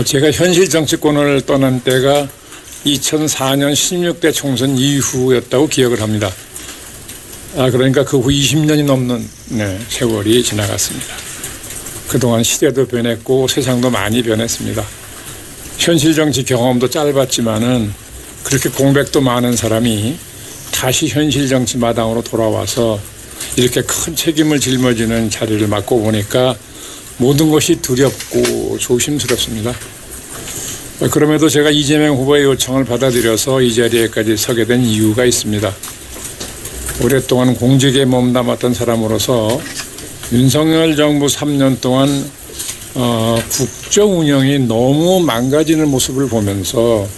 제가 현실 정치권을 떠난 때가 2004년 16대 총선 이후였다고 기억을 합니다. 그러니까 그 후 20년이 넘는 세월이 지나갔습니다. 그동안 시대도 변했고 세상도 많이 변했습니다. 현실 정치 경험도 짧았지만은 그렇게 공백도 많은 사람이 다시 현실 정치 마당으로 돌아와서 이렇게 큰 책임을 짊어지는 자리를 맡고 보니까 모든 것이 두렵고 조심스럽습니다. 그럼에도 제가 이재명 후보의 요청을 받아들여서 이 자리에까지 서게 된 이유가 있습니다. 오랫동안 공직에 몸담았던 사람으로서 윤석열 정부 3년 동안 국정 운영이 너무 망가지는 모습을 보면서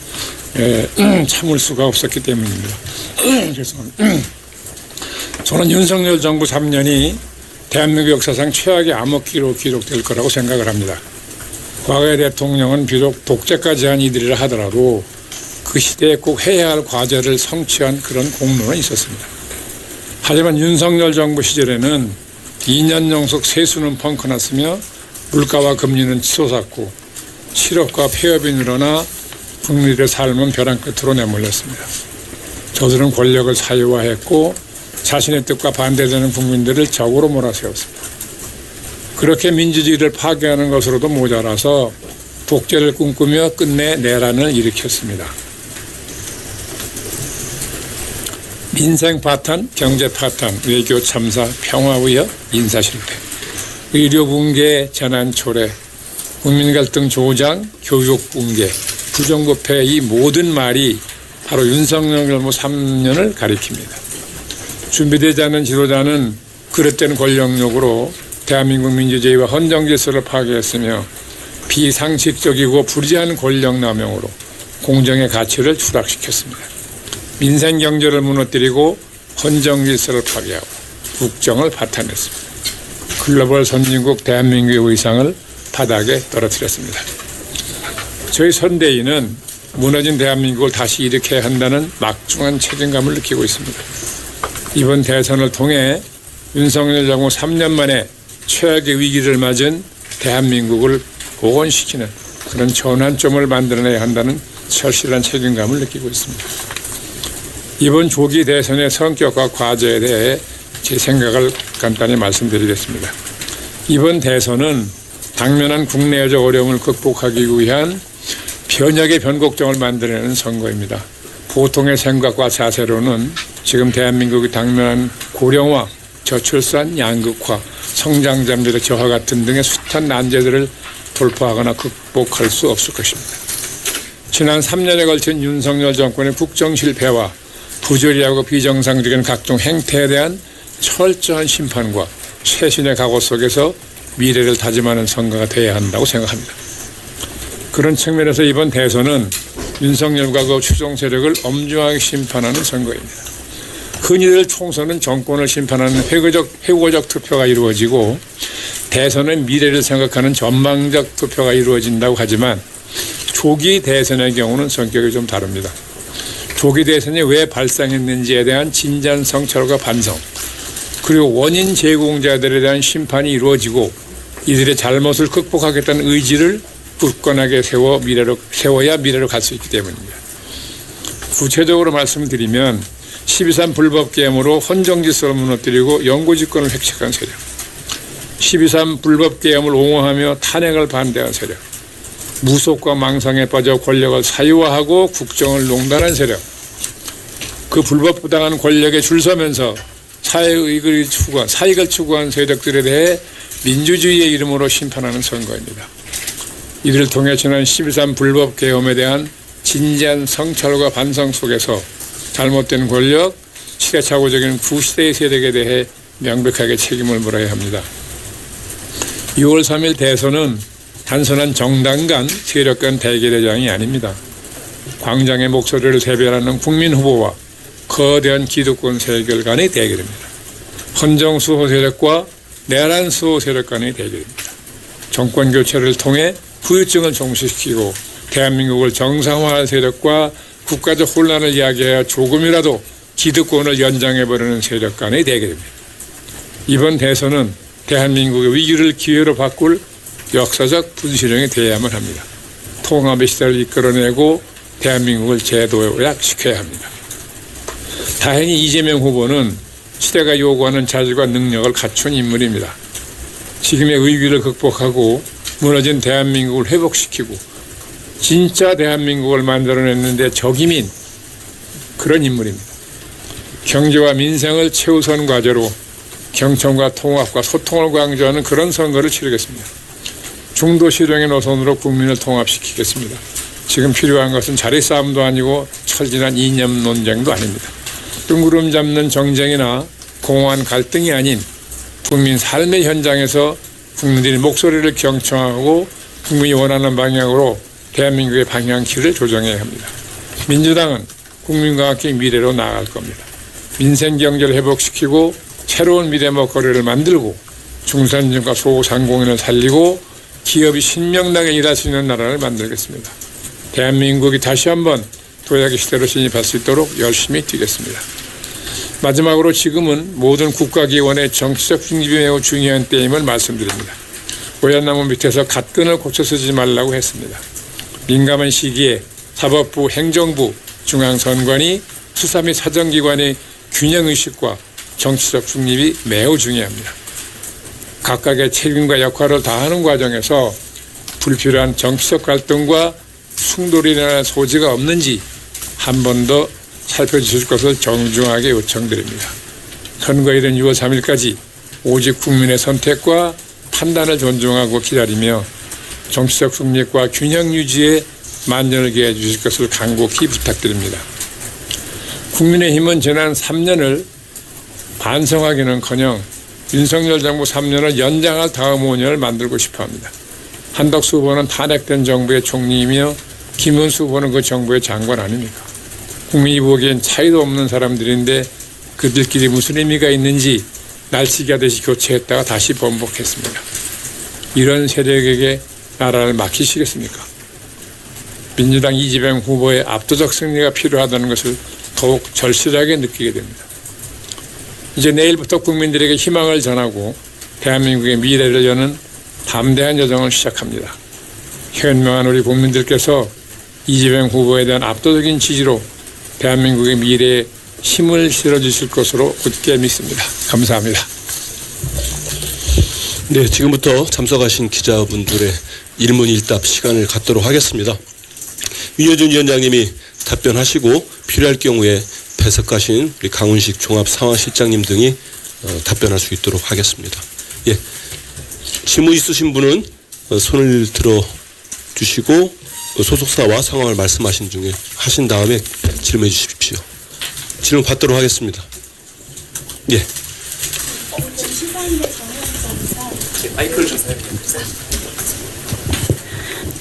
참을 수가 없었기 때문입니다. 죄송합니다. 저는 윤석열 정부 3년이 대한민국 역사상 최악의 암흑기로 기록될 거라고 생각을 합니다. 과거의 대통령은 비록 독재까지 한 이들이라 하더라도 그 시대에 꼭 해야 할 과제를 성취한 그런 공로는 있었습니다. 하지만 윤석열 정부 시절에는 2년 연속 세수는 펑크났으며 물가와 금리는 치솟았고 실업과 폐업이 늘어나 국민들의 삶은 벼랑 끝으로 내몰렸습니다. 저들은 권력을 사유화했고 자신의 뜻과 반대되는 국민들을 적으로 몰아세웠습니다. 그렇게 민주주의를 파괴하는 것으로도 모자라서 독재를 꿈꾸며 끝내 내란을 일으켰습니다. 민생 파탄, 경제 파탄, 외교 참사, 평화 위협, 인사 실패, 의료 붕괴, 재난 초래, 국민 갈등 조장, 교육 붕괴, 부정부패, 이 모든 말이 바로 윤석열 정부 3년을 가리킵니다. 준비되지 않은 지도자는 그릇된 권력욕으로 대한민국 민주주의와 헌정 질서를 파괴했으며 비상식적이고 불리한 권력 남용으로 공정의 가치를 추락시켰습니다. 민생 경제를 무너뜨리고 헌정 질서를 파괴하고 국정을 파탄냈습니다. 글로벌 선진국 대한민국의 위상을 바닥에 떨어뜨렸습니다. 저희 선대위는 무너진 대한민국을 다시 일으켜야 한다는 막중한 책임감을 느끼고 있습니다. 이번 대선을 통해 윤석열 정부 3년 만에 최악의 위기를 맞은 대한민국을 복원시키는 그런 전환점을 만들어내야 한다는 절실한 책임감을 느끼고 있습니다. 이번 조기 대선의 성격과 과제에 대해 제 생각을 간단히 말씀드리겠습니다. 이번 대선은 당면한 국내외적 어려움을 극복하기 위한 변혁의 변곡점을 만들어내는 선거입니다. 보통의 생각과 자세로는 지금 대한민국이 당면한 고령화, 저출산, 양극화, 성장 잠재력 저하 같은 등의 숱한 난제들을 돌파하거나 극복할 수 없을 것입니다. 지난 3년에 걸친 윤석열 정권의 국정 실패와 부조리하고 비정상적인 각종 행태에 대한 철저한 심판과 최신의 각오 속에서 미래를 다짐하는 선거가 되어야 한다고 생각합니다. 그런 측면에서 이번 대선은 윤석열과 그 추종 세력을 엄중하게 심판하는 선거입니다. 흔히들 총선은 정권을 심판하는 회고적 투표가 이루어지고 대선은 미래를 생각하는 전망적 투표가 이루어진다고 하지만 조기 대선의 경우는 성격이 좀 다릅니다. 조기 대선이 왜 발생했는지에 대한 진지한 성찰과 반성, 그리고 원인 제공자들에 대한 심판이 이루어지고 이들의 잘못을 극복하겠다는 의지를 굳건하게 세워야 미래로 갈 수 있기 때문입니다. 구체적으로 말씀드리면 12.3 불법계엄으로 헌정질서를 무너뜨리고 영구집권을 획책한 세력, 12.3 불법계엄을 옹호하며 탄핵을 반대한 세력, 무속과 망상에 빠져 권력을 사유화하고 국정을 농단한 세력, 그 불법 부당한 권력에 줄 서면서 사익을 추구한 세력들에 대해 민주주의의 이름으로 심판하는 선거입니다. 이들을 통해 지난 12.3 불법계엄에 대한 진지한 성찰과 반성 속에서 잘못된 권력, 시대착오적인 구시대의 세력에 대해 명백하게 책임을 물어야 합니다. 6월 3일 대선은 단순한 정당 간 세력 간 대결대장이 아닙니다. 광장의 목소리를 대변하는 국민 후보와 거대한 기득권 세력 간의 대결입니다. 헌정 수호 세력과 내란 수호 세력 간의 대결입니다. 정권 교체를 통해 후유증을 종식시키고 대한민국을 정상화할 세력과 국가적 혼란을 이야기하여 조금이라도 기득권을 연장해버리는 세력 간의 대결입니다. 이번 대선은 대한민국의 위기를 기회로 바꿀 역사적 분수령이 되어야만 합니다. 통합의 시대를 이끌어내고 대한민국을 재도약시켜야 합니다. 다행히 이재명 후보는 시대가 요구하는 자질과 능력을 갖춘 인물입니다. 지금의 위기를 극복하고 무너진 대한민국을 회복시키고 진짜 대한민국을 만들어냈는데 적임인 그런 인물입니다. 경제와 민생을 최우선 과제로 경청과 통합과 소통을 강조하는 그런 선거를 치르겠습니다. 중도 실용의 노선으로 국민을 통합시키겠습니다. 지금 필요한 것은 자리 싸움도 아니고 철진한 이념 논쟁도 아닙니다. 뜬구름 잡는 정쟁이나 공허한 갈등이 아닌 국민 삶의 현장에서 국민들이 목소리를 경청하고 국민이 원하는 방향으로 대한민국의 방향키를 조정해야 합니다. 민주당은 국민과 함께 미래로 나아갈 겁니다. 민생 경제를 회복시키고 새로운 미래 먹거리를 만들고 중산층과 소상공인을 살리고 기업이 신명나게 일할 수 있는 나라를 만들겠습니다. 대한민국이 다시 한번 도약의 시대로 진입할 수 있도록 열심히 뛰겠습니다. 마지막으로 지금은 모든 국가기관의 정치적 중립이 매우 중요한 때임을 말씀드립니다. 오얏나무 밑에서 갓끈을 고쳐 쓰지 말라고 했습니다. 민감한 시기에 사법부, 행정부, 중앙선관위, 수사 및 사정기관의 균형의식과 정치적 중립이 매우 중요합니다. 각각의 책임과 역할을 다하는 과정에서 불필요한 정치적 갈등과 충돌이 일어날 소지가 없는지 한 번 더 살펴주실 것을 정중하게 요청드립니다. 선거일은 6월 3일까지 오직 국민의 선택과 판단을 존중하고 기다리며 정치적 중립과 균형 유지에 만전을 기해 주실 것을 간곡히 부탁드립니다. 국민의힘은 지난 3년을 반성하기는커녕 윤석열 정부 3년을 연장할 다음 5년을 만들고 싶어합니다. 한덕수 후보는 탄핵된 정부의 총리이며 김문수 후보는 그 정부의 장관 아닙니까? 국민이 보기엔 차이도 없는 사람들인데 그들끼리 무슨 의미가 있는지 날치기하듯이 교체했다가 다시 번복했습니다. 이런 세력에게 나라를 맡기시겠습니까? 민주당 이재명 후보의 압도적 승리가 필요하다는 것을 더욱 절실하게 느끼게 됩니다. 이제 내일부터 국민들에게 희망을 전하고 대한민국의 미래를 여는 담대한 여정을 시작합니다. 현명한 우리 국민들께서 이재명 후보에 대한 압도적인 지지로 대한민국의 미래에 힘을 실어주실 것으로 굳게 믿습니다. 감사합니다. 네, 지금부터 참석하신 기자분들의 일문일답 시간을 갖도록 하겠습니다. 윤여준 위원장님이 답변하시고 필요할 경우에 배석하신 우리 강훈식 종합상황실장님 등이 답변할 수 있도록 하겠습니다. 예, 질문 있으신 분은 손을 들어 주시고 소속사와 상황을 말씀하신 중에 하신 다음에 질문해 주십시오. 질문 받도록 하겠습니다. 예. 마이크를 주세요.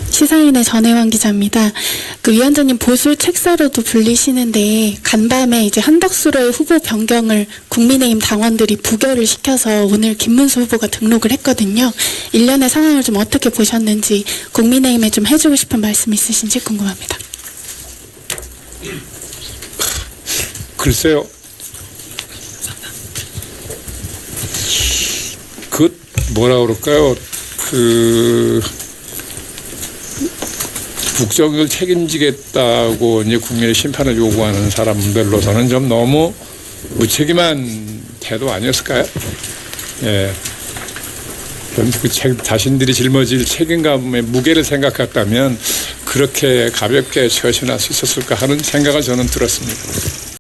시사인의 전혜원 기자입니다. 그 위원장님 보수 책사로도 불리시는데 간밤에 이제 한덕수로의 후보 변경을 국민의힘 당원들이 부결을 시켜서 오늘 김문수 후보가 등록을 했거든요. 일련의 상황을 좀 어떻게 보셨는지 국민의힘에 좀 해주고 싶은 말씀 있으신지 궁금합니다. 글쎄요. 뭐라 그럴까요? 국정을 책임지겠다고 이제 국민의 심판을 요구하는 사람들로서는 좀 너무 무책임한 태도 아니었을까요? 예. 자신들이 짊어질 책임감의 무게를 생각했다면 그렇게 가볍게 처신할 수 있었을까 하는 생각을 저는 들었습니다.